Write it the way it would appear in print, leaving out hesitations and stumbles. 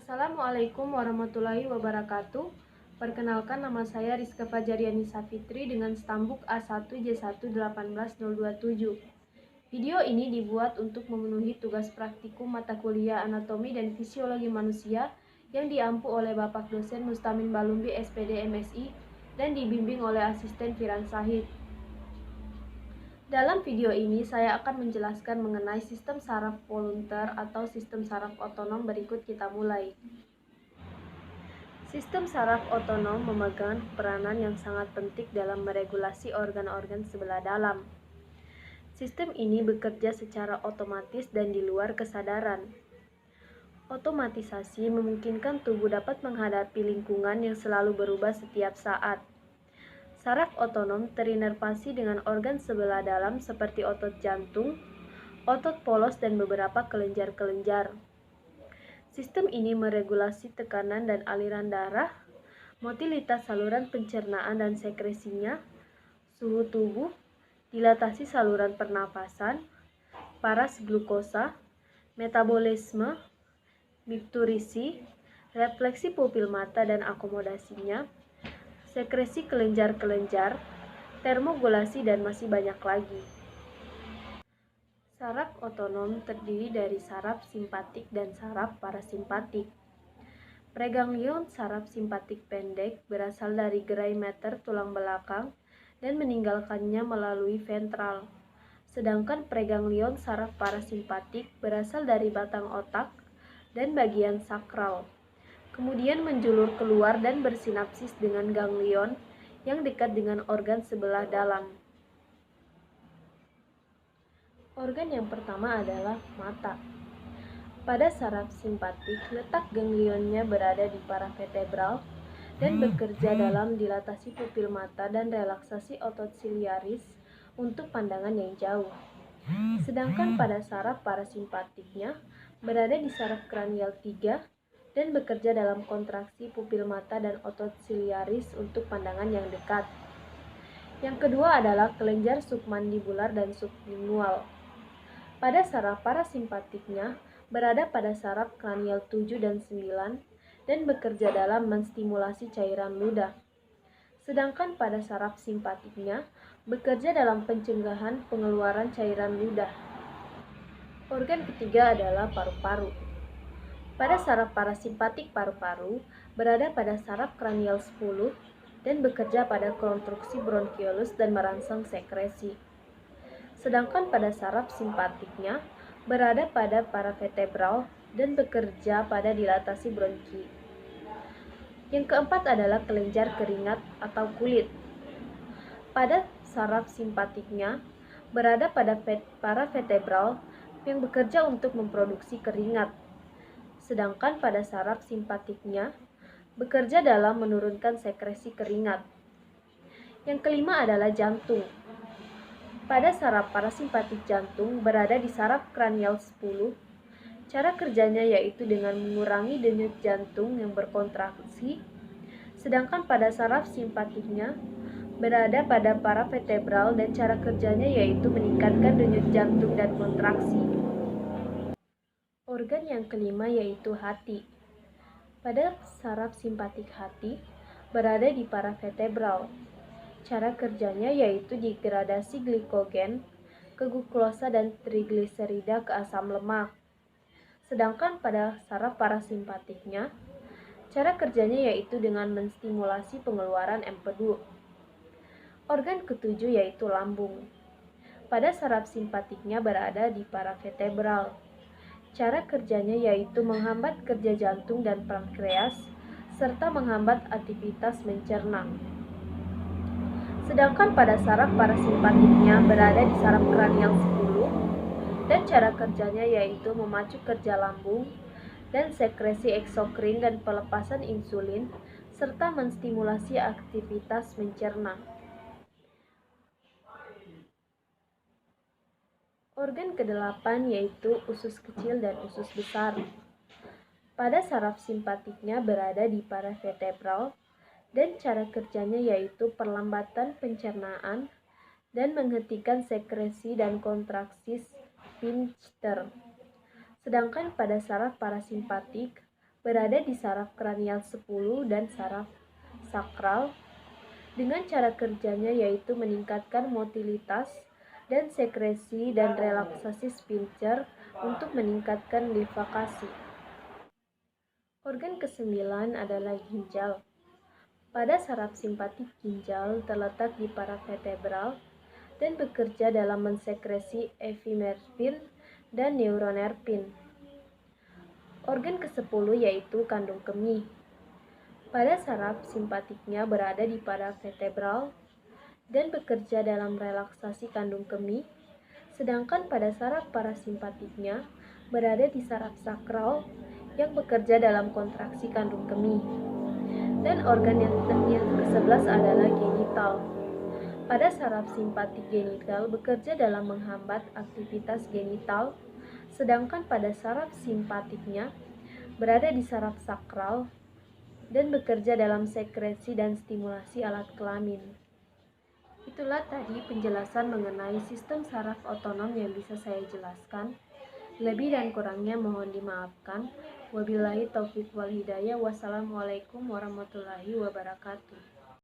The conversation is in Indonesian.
Assalamualaikum warahmatullahi wabarakatuh. Perkenalkan, nama saya Rizka Fajariani Safitri dengan stambuk A1J1181027. Video ini dibuat untuk memenuhi tugas praktikum mata kuliah Anatomi dan Fisiologi Manusia yang diampu oleh Bapak dosen Mustamin Balumbi SPD MSI dan dibimbing oleh asisten Firan Sahid. Dalam video ini saya akan menjelaskan mengenai sistem saraf volunteer atau sistem saraf otonom. Berikut kita mulai. Sistem saraf otonom memegang peranan yang sangat penting dalam meregulasi organ-organ sebelah dalam. Sistem ini bekerja secara otomatis dan di luar kesadaran. Otomatisasi memungkinkan tubuh dapat menghadapi lingkungan yang selalu berubah setiap saat. Saraf otonom terinervasi dengan organ sebelah dalam seperti otot jantung, otot polos, dan beberapa kelenjar-kelenjar. Sistem ini meregulasi tekanan dan aliran darah, motilitas saluran pencernaan dan sekresinya, suhu tubuh, dilatasi saluran pernapasan, paras glukosa, metabolisme, mikturisi, refleksi pupil mata dan akomodasinya, sekresi kelenjar-kelenjar, termogulasi, dan masih banyak lagi. Saraf otonom terdiri dari saraf simpatik dan saraf parasimpatik. Preganglion saraf simpatik pendek berasal dari gerai meter tulang belakang dan meninggalkannya melalui ventral. Sedangkan preganglion saraf parasimpatik berasal dari batang otak dan bagian sakral. Kemudian menjulur keluar dan bersinapsis dengan ganglion yang dekat dengan organ sebelah dalam. Organ yang pertama adalah mata. Pada saraf simpatik, letak ganglionnya berada di paravertebral dan bekerja dalam dilatasi pupil mata dan relaksasi otot siliaris untuk pandangan yang jauh. Sedangkan pada saraf parasimpatiknya berada di saraf kranial 3 dan bekerja dalam kontraksi pupil mata dan otot siliaris untuk pandangan yang dekat. Yang kedua adalah kelenjar submandibular dan sublingual. Pada saraf parasimpatiknya berada pada saraf kranial 7 dan 9 dan bekerja dalam menstimulasi cairan ludah. Sedangkan pada saraf simpatiknya bekerja dalam pencegahan pengeluaran cairan ludah. Organ ketiga adalah paru-paru. Pada saraf parasimpatik paru-paru berada pada saraf kranial 10 dan bekerja pada konstruksi bronkiolus dan merangsang sekresi. Sedangkan pada saraf simpatiknya berada pada paravertebral dan bekerja pada dilatasi bronki. Yang keempat adalah kelenjar keringat atau kulit. Pada saraf simpatiknya berada pada paravertebral yang bekerja untuk memproduksi keringat. Sedangkan pada saraf simpatiknya bekerja dalam menurunkan sekresi keringat. Yang kelima adalah jantung. Pada saraf parasimpatik jantung berada di saraf kranial 10. Cara kerjanya yaitu dengan mengurangi denyut jantung yang berkontraksi. Sedangkan pada saraf simpatiknya berada pada paravertebral dan cara kerjanya yaitu meningkatkan denyut jantung dan kontraksi. Organ yang kelima yaitu hati. Pada saraf simpatik hati berada di paravertebral. Cara kerjanya yaitu degradasi glikogen ke glukosa dan trigliserida ke asam lemak. Sedangkan pada saraf parasimpatiknya, cara kerjanya yaitu dengan menstimulasi pengeluaran empedu. Organ ketujuh yaitu lambung. Pada saraf simpatiknya berada di paravertebral. Cara kerjanya yaitu menghambat kerja jantung dan pankreas, serta menghambat aktivitas mencerna. Sedangkan pada saraf parasimpatiknya berada di saraf kranial 10, dan cara kerjanya yaitu memacu kerja lambung dan sekresi eksokrin dan pelepasan insulin, serta menstimulasi aktivitas mencerna. Organ kedelapan yaitu usus kecil dan usus besar. Pada saraf simpatiknya berada di paravertebral dan cara kerjanya yaitu perlambatan pencernaan dan menghentikan sekresi dan kontraksi sphincter. Sedangkan pada saraf parasimpatik berada di saraf kranial 10 dan saraf sakral. Dengan cara kerjanya yaitu meningkatkan motilitas dan sekresi dan relaksasi sphincter untuk meningkatkan livakasi. Organ kesembilan adalah ginjal. Pada saraf simpatik ginjal terletak di paravertebral dan bekerja dalam mensekresi epinervin dan neuronervin. Organ ke-10 yaitu kandung kemih. Pada saraf simpatiknya berada di paravertebral dan bekerja dalam relaksasi kandung kemih, sedangkan pada saraf parasimpatiknya berada di saraf sakral yang bekerja dalam kontraksi kandung kemih. Dan organ yang ke-11 adalah genital. Pada saraf simpatik genital bekerja dalam menghambat aktivitas genital, sedangkan pada saraf simpatiknya berada di saraf sakral dan bekerja dalam sekresi dan stimulasi alat kelamin. Itulah tadi penjelasan mengenai sistem saraf otonom yang bisa saya jelaskan. Lebih dan kurangnya mohon dimaafkan. Wabillahi taufiq wal hidayah. Wassalamualaikum warahmatullahi wabarakatuh.